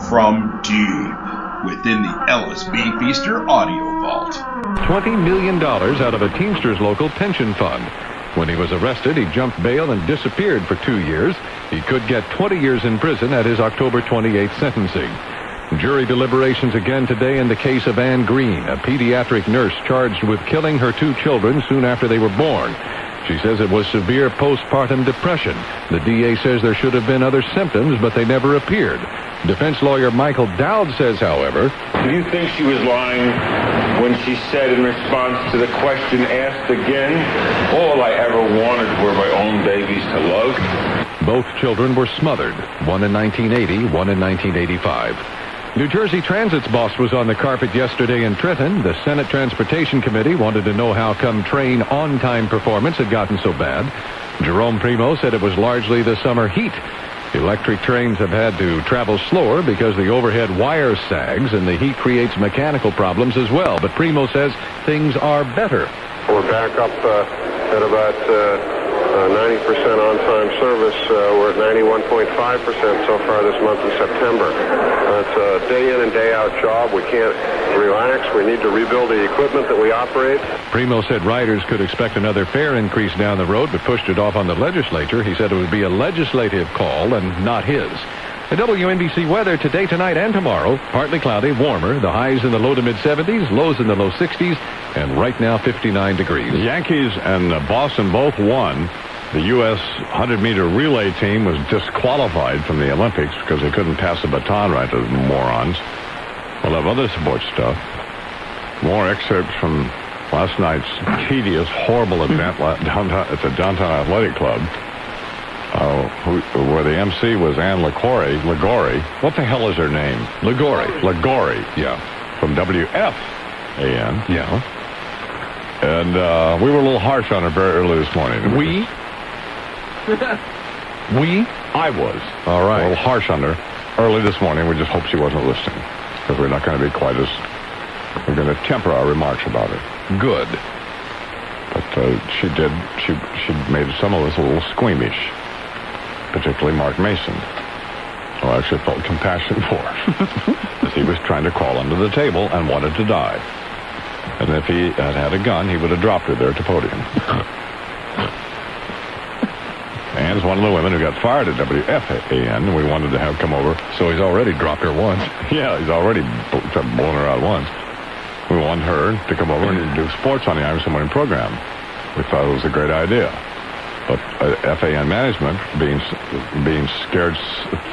from deep within the Ellis Beefeaster audio vault. $20 million out of a Teamsters local pension fund. When he was arrested, he jumped bail and disappeared for 2 years. He could get 20 years in prison at his October 28th sentencing. Jury deliberations again today in the case of Ann Green, a pediatric nurse charged with killing her 2 children soon after they were born. She says it was severe postpartum depression. The DA says there should have been other symptoms, but they never appeared. Defense lawyer Michael Dowd says, however, do you think she was lying when she said in response to the question asked again, all I ever wanted were my own babies to love? Both children were smothered, one in 1980, one in 1985. New Jersey Transit's boss was on the carpet yesterday in Trenton. The Senate Transportation Committee wanted to know how come train on-time performance had gotten so bad. Jerome Primo said it was largely the summer heat. Electric trains have had to travel slower because the overhead wire sags and the heat creates mechanical problems as well. But Primo says things are better. We're back up at about 90% on-time service. We're at 91.5% so far this month in September. It's a day in and day out job. We can't relax. We need to rebuild the equipment that we operate. Primo said riders could expect another fare increase down the road, but pushed it off on the legislature. He said it would be a legislative call and not his. The WNBC weather today, tonight, and tomorrow. Partly cloudy, warmer. The highs in the low to mid-70s, lows in the low 60s, and right now 59 degrees. The Yankees and Boston both won. The U.S. 100-meter relay team was disqualified from the Olympics because they couldn't pass the baton right to the morons. We'll have other sports stuff. More excerpts from last night's tedious, horrible event at the Downtown Athletic Club. Where the MC was Ann Liguori. What the hell is her name? Liguori. Liguori. Yeah. From WFAN. Yeah. And we were a little harsh on her very early this morning. We? I was. All right. A little harsh on her early this morning. We just hope she wasn't listening, because we're not going to be quite as... We're going to temper our remarks about her. Good. But she did. She made some of us a little squeamish, particularly Mark Mason, who I actually felt compassion for, as he was trying to crawl under the table and wanted to die. And if he had had a gun, he would have dropped her there at the podium. Ann's one of the women who got fired at WFAN. We wanted to have come over. So he's already dropped her once. Yeah, he's already blown her out once. We want her to come over and do sports on the Irish Morning program. We thought it was a great idea. But FAN management, being scared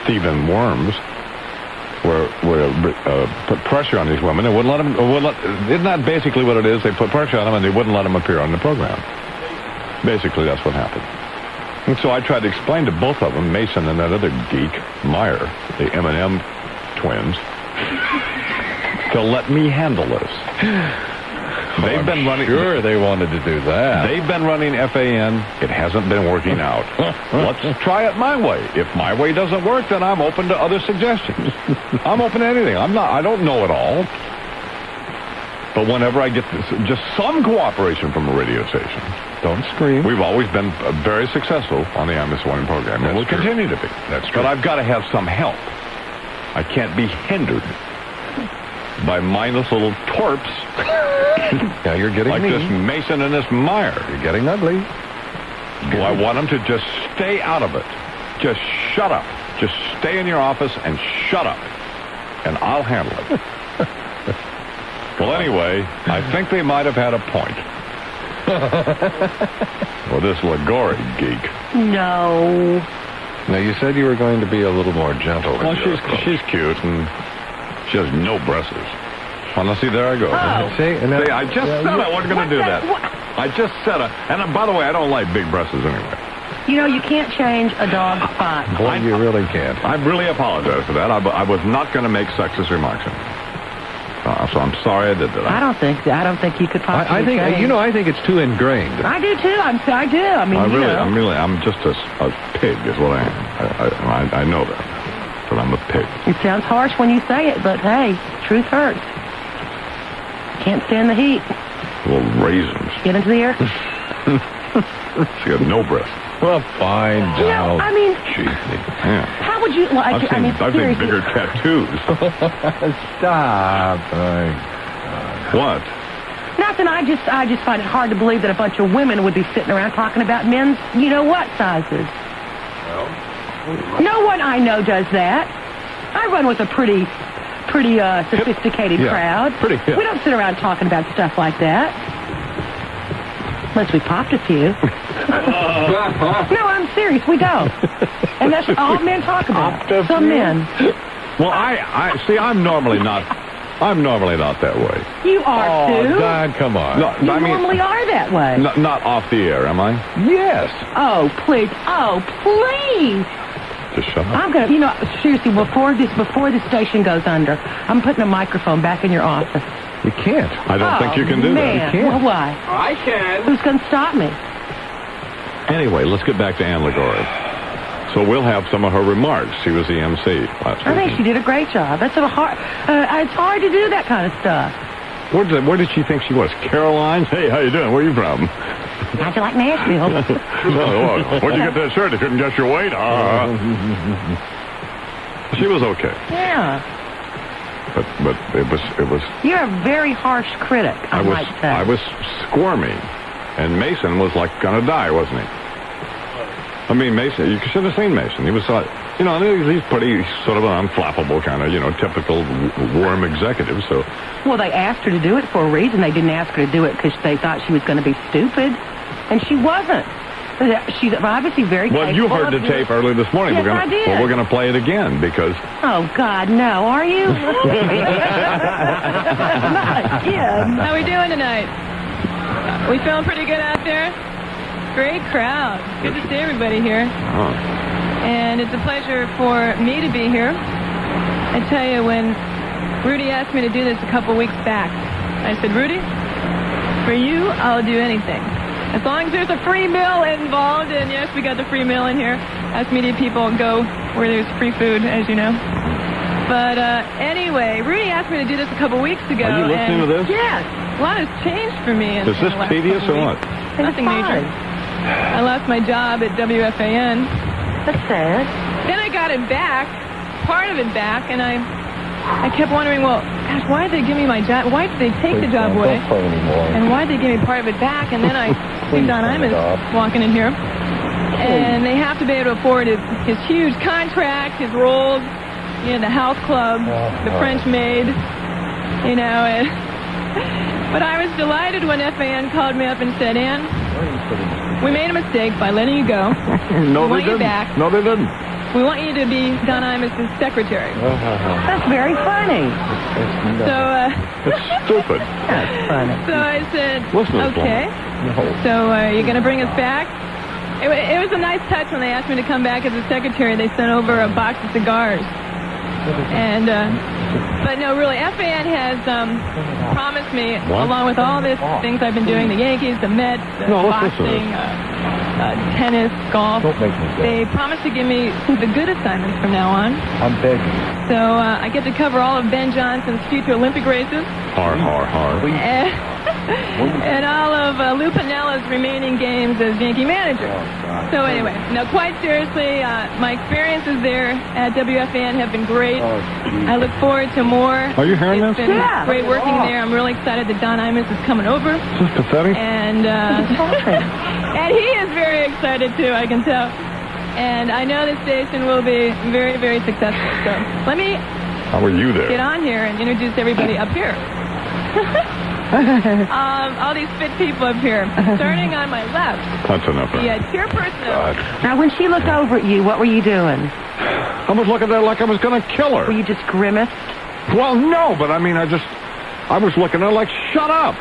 thieving worms, were put pressure on these women and wouldn't let them. Isn't that basically what it is? They put pressure on them and they wouldn't let them appear on the program. Basically, that's what happened. And so I tried to explain to both of them, Mason and that other geek, Meyer, the M&M twins, to let me handle this. They've been running. Sure, they wanted to do that. They've been running FAN. It hasn't been working out. Let's try it my way. If my way doesn't work, then I'm open to other suggestions. I'm open to anything. I don't know it all. But whenever I get just some cooperation from a radio station, don't scream. We've always been very successful on the Imus Morning program, and we'll continue to be. That's true. But I've got to have some help. I can't be hindered by mindless little twerps. Now you're getting like mean. This Mason and this Meyer. You're getting ugly. Do I want them to just stay out of it? Just shut up. Just stay in your office and shut up. And I'll handle it. Well, anyway, I think they might have had a point. Well, this Liguori geek. No. Now, you said you were going to be a little more gentle. Well, she's cute, and she has no breasts. Well, now, see, there I go. Oh. See, I just said I wasn't going to do that. I just said it. And by the way, I don't like big breasts anyway. You know, you can't change a dog's spot. Boy, you really can't. I really apologize for that. I was not going to make sexist remarks. So I'm sorry I did that. I don't think you could possibly. I think change. I think it's too ingrained. I do too. I do. I mean, I'm just a pig, is what I am. I know that, but I'm a pig. It sounds harsh when you say it, but hey, truth hurts. Can't stand the heat. Little raisins. Get into the air. She got no breasts. Well, fine, You know, I mean, Yeah. how would you like it? I mean, I've seen seriously. bigger tattoos. Stop. What? Nothing. I just find it hard to believe that a bunch of women would be sitting around talking about men's, you know what, sizes. No one I know does that. I run with a pretty sophisticated crowd. Pretty hip. We don't sit around talking about stuff like that. Unless we popped a few. No, I'm serious. We don't. And that's all men talk about. Some men. Well, I see. I'm normally not that way. You are too. Don, come on. No, You I mean, normally are that way. not off the air, am I? Yes. Oh, please. Oh, please. Just shut up. I'm going to, seriously, before the station goes under, I'm putting a microphone back in your office. You can't. I don't think you can do man. that. can't. Well, why? I can. Who's going to stop me? Anyway, let's get back to Ann Liguori. So we'll have some of her remarks. She was the MC last week. I think she did a great job. It's hard to do that kind of stuff. Where did she think she was? Caroline's? Hey, how you doing? Where are you from? How'd you like Nashville? Where'd you get that shirt? You couldn't guess your weight? She was okay. Yeah. But it was. You're a very harsh critic, I might say. I was squirmy, and Mason was like gonna die, wasn't he? I mean, Mason. You should have seen Mason. He was he's pretty sort of an unflappable kind of typical warm executive. So. Well, they asked her to do it for a reason. They didn't ask her to do it because they thought she was going to be stupid, and she wasn't. She's obviously very capable. Well, you heard the tape early this morning. Yes, I did. Well, we're going to play it again because. Oh God, no! Are you? Not again. How we doing tonight? We feeling pretty good out there? Great crowd. Good to see everybody here. And it's a pleasure for me to be here. I tell you, when Rudy asked me to do this a couple weeks back, I said, Rudy, for you, I'll do anything. As long as there's a free meal involved, and yes, we got the free meal in here. Us media people go where there's free food, as you know. But anyway, Rudy asked me to do this a couple weeks ago. Are you listening to this? Yes. A lot has changed for me. Is this tedious or what? Nothing major. I lost my job at WFAN. That's sad. Then I got it back, part of it back, and I kept wondering, well, gosh, why did they give me my job? Why did they take the job away? And why did they give me part of it back? And then I see Don Imus walking in here, and they have to be able to afford his huge contract, his roles, the house club, the French maid, and but I was delighted when FAN called me up and said, Ann, we made a mistake by letting you go. No, we want you back. No, they didn't. We want you to be Don Imus' secretary. That's very funny. So, It's stupid. That's funny. so I said, Listen to this okay. woman. So you're going to bring us back? It was a nice touch when they asked me to come back as a secretary. They sent over a box of cigars. And, but no, really, FAN has promised me, along with all these things I've been doing, the Yankees, the Mets, boxing, tennis, golf, they promised to give me the good assignments from now on. I'm begging. So I get to cover all of Ben Johnson's future Olympic races. Har. And all of Lou Pinella's remaining games as Yankee manager. So anyway, no, quite seriously, my experiences there at WFAN have been great. I look forward to more. Are you hearing It's this? been great working there. I'm really excited that Don Imus is coming over. Is this pathetic? And and he is very excited too, I can tell. And I know this station will be very, very successful. So let me How were you there? get on here and introduce everybody up here. All these fit people up here. Starting on my left, That's enough. the chairperson of... Now, when she looked over at you, what were you doing? I was looking at her like I was going to kill her. Were you just grimaced? Well, no, but I mean, I was looking at her like, shut up.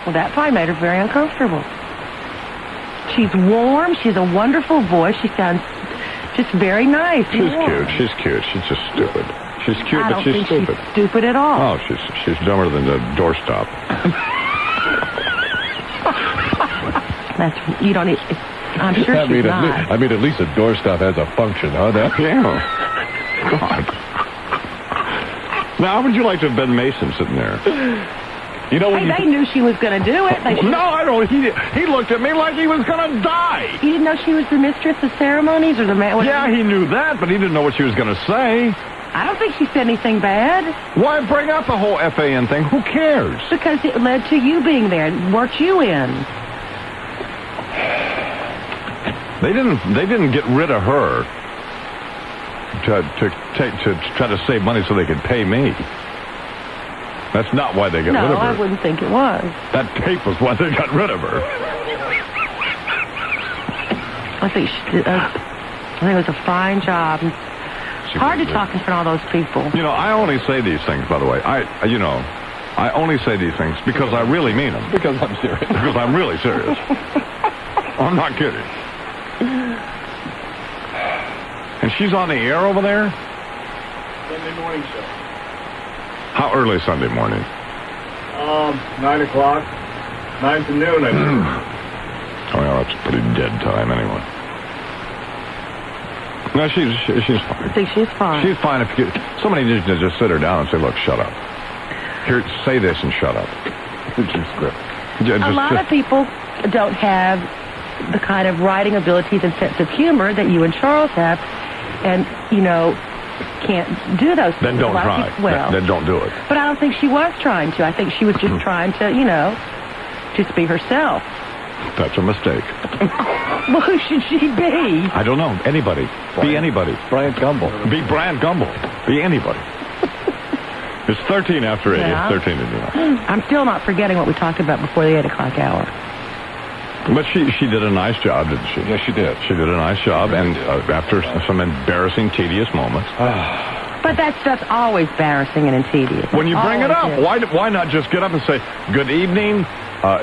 Well, that probably made her very uncomfortable. She's warm. She's a wonderful voice. She sounds just very nice. She's cute. She's cute. She's just stupid. She's cute, I but don't she's think stupid. she's stupid at all. Oh, she's dumber than the doorstop. You don't. I'm sure she's not. I mean, at least a doorstop has a function, huh? Yeah. God. Now, how would you like to have been Mason sitting there? You know when they knew she was going to do it. No, I don't. He looked at me like he was going to die. He didn't know she was the mistress of ceremonies or the man. Yeah, he knew that, but he didn't know what she was going to say. I don't think she said anything bad. Why bring up the whole FAN thing? Who cares? Because it led to you being there and worked you in. They didn't get rid of her to try to save money so they could pay me. That's not why they got rid of her. No, I wouldn't think it was. That tape was why they got rid of her. I think it was a fine job. It's hard to talk in front of all those people. You know, I only say these things, by the way. I only say these things because I really mean them. Because I'm serious. Because I'm really serious. I'm not kidding. And she's on the air over there? Sunday morning show. How early Sunday morning? 9 o'clock. 9 to noon, I think. Oh, yeah, that's a pretty dead time anyway. No, she's fine. I think she's fine. She's fine if somebody needs to just sit her down and say, look, shut up. Here, say this and shut up. It's your script. A lot of people don't have the kind of writing abilities and sense of humor that you and Charles have, and, can't do those things. Then don't try. Then don't do it. But I don't think she was trying to. I think she was just trying to, just be herself. That's a mistake. Well, who should she be? I don't know. Anybody. Be anybody. Bryant Gumbel. Be Bryant Gumbel. Be anybody. It's 13 after 8. Yeah. It's 13 in New York. I'm still not forgetting what we talked about before the 8 o'clock hour. But she did a nice job, didn't she? Yes, she did. She did a nice job, and after some embarrassing, tedious moments. But that stuff's always embarrassing and tedious. When you bring it up, why not just get up and say, good evening,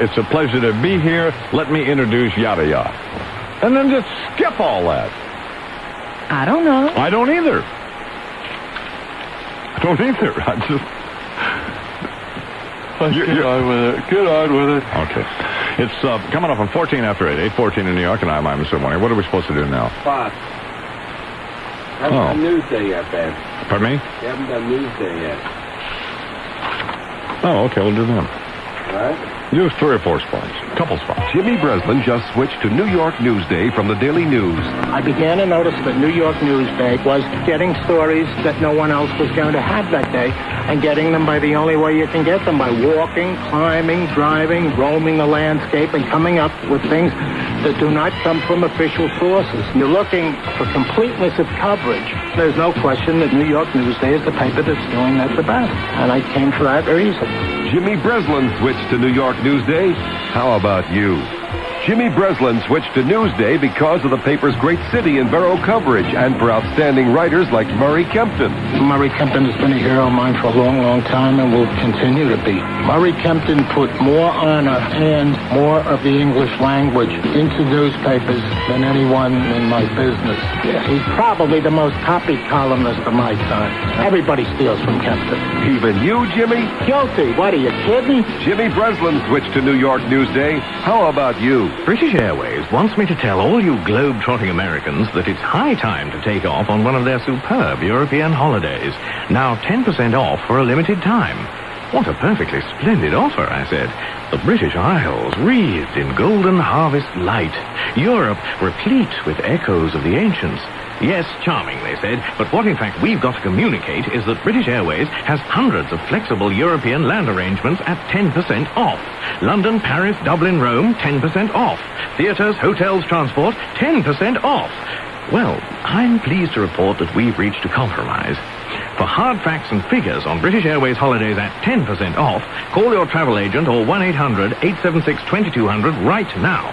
it's a pleasure to be here, let me introduce yada yada. And then just skip all that. I don't know. I don't either. I just... Get on with it. Get on with it. Okay. It's coming up on 14 after 8, 8:14 in New York, and I'm Mr. Morning. What are we supposed to do now? Fox. Haven't done Newsday yet, Ben. Pardon me? You haven't done Newsday yet. Oh, okay, we'll do them. All right? Do 3 or 4 spots. Couple spots. Jimmy Breslin just switched to New York Newsday from the Daily News. I began to notice that New York Newsday was getting stories that no one else was going to have that day, and getting them by the only way you can get them, by walking, climbing, driving, roaming the landscape, and coming up with things that do not come from official sources. You're looking for completeness of coverage. There's no question that New York Newsday is the paper that's doing that the best, and I came for that reason. Jimmy Breslin switched to New York Newsday. How about you? Jimmy Breslin switched to Newsday because of the paper's great city and borough coverage and for outstanding writers like Murray Kempton. Murray Kempton has been a hero of mine for a long, long time and will continue to be. Murray Kempton put more honor and more of the English language into newspapers than anyone in my business. He's probably the most copied columnist of my time. Everybody steals from Kempton. Even you, Jimmy? Guilty. What, are you kidding? Jimmy Breslin switched to New York Newsday. How about you? British Airways wants me to tell all you globe-trotting Americans that it's high time to take off on one of their superb European holidays. Now 10% off for a limited time. What a perfectly splendid offer, I said. The British Isles wreathed in golden harvest light. Europe replete with echoes of the ancients. Yes, charming, they said, but what in fact we've got to communicate is that British Airways has hundreds of flexible European land arrangements at 10% off. London, Paris, Dublin, Rome, 10% off. Theatres, hotels, transport, 10% off. Well, I'm pleased to report that we've reached a compromise. For hard facts and figures on British Airways holidays at 10% off, call your travel agent or 1-800-876-2200 right now.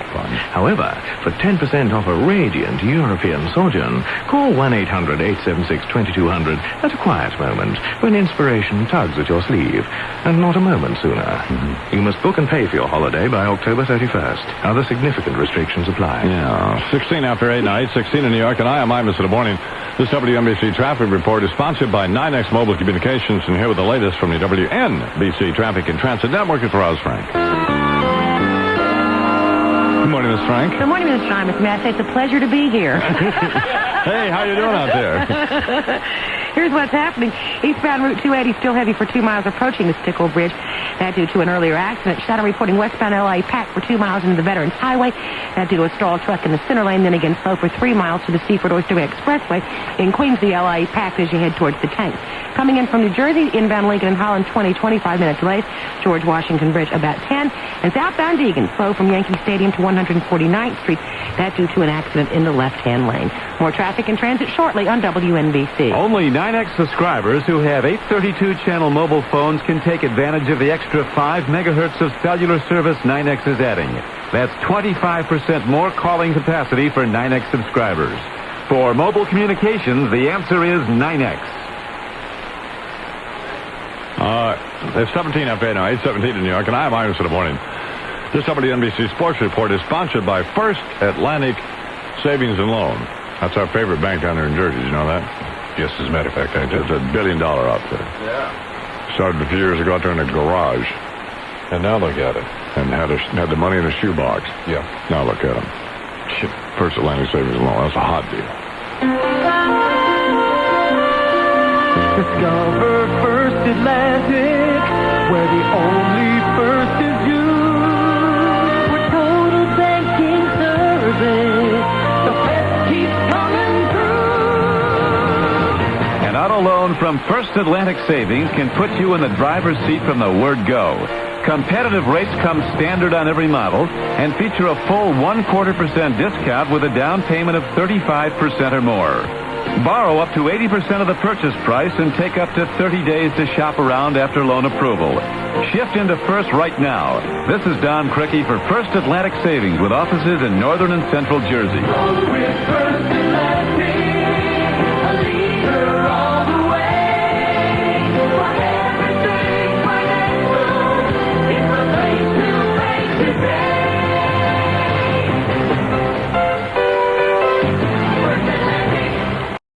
However, for 10% off a radiant European sojourn, call 1-800-876-2200 at a quiet moment when inspiration tugs at your sleeve, and not a moment sooner. You must book and pay for your holiday by October 31st. Other significant restrictions apply. Yeah, 16 after 8 now, 8:16 in New York, and I am Imus in the morning. This WNBC traffic report is sponsored by 9X Mobile Communications, and here with the latest from the WNBC Traffic and Transit Network, it's Roz Frank. Good morning, Miss Frank. Good morning, Mr. Imus. May I say it's a pleasure to be here. Hey, how you doing out there? Here's what's happening. Eastbound Route 280 still heavy for 2 miles approaching the Stickle Bridge. That due to an earlier accident. Shadow reporting westbound LA packed for 2 miles into the Veterans Highway. That due to a stalled truck in the center lane. Then again slow for 3 miles to the Seaford Oysterway Expressway. In Queens, the LA packed as you head towards the tank. Coming in from New Jersey, inbound Lincoln and Holland, 25-minute delays. George Washington Bridge about 10. And southbound Egan, slow from Yankee Stadium to 149th Street. That due to an accident in the left-hand lane. More traffic and transit shortly on WNBC. Only 9X subscribers who have 832-channel mobile phones can take advantage of the extra 5 megahertz of cellular service 9X is adding. That's 25% more calling capacity for 9X subscribers. For mobile communications, the answer is 9X. It's 17 FA now, 8:17 in New York, and I am Imus in the morning. This WNBC Sports Report is sponsored by First Atlantic Savings and Loan. That's our favorite bank down there in Jersey. Did you know that? Yes, as a matter of fact, I did. It's a $1 billion outfit. Yeah. Started a few years ago out there in a garage. And now look at it. And had the money in a shoebox. Yeah. Now look at them. First Atlantic Savings and Loan. That's a hot deal. Discover First Atlantic, where the only first is you. For total banking service, the best keeps coming through. An auto loan from First Atlantic Savings can put you in the driver's seat from the word go. Competitive rates come standard on every model and feature a full 0.25% discount with a down payment of 35% or more. Borrow up to 80% of the purchase price and take up to 30 days to shop around after loan approval. Shift into First right now. This is Don Cricky for First Atlantic Savings with offices in northern and central Jersey. With First Atlantic.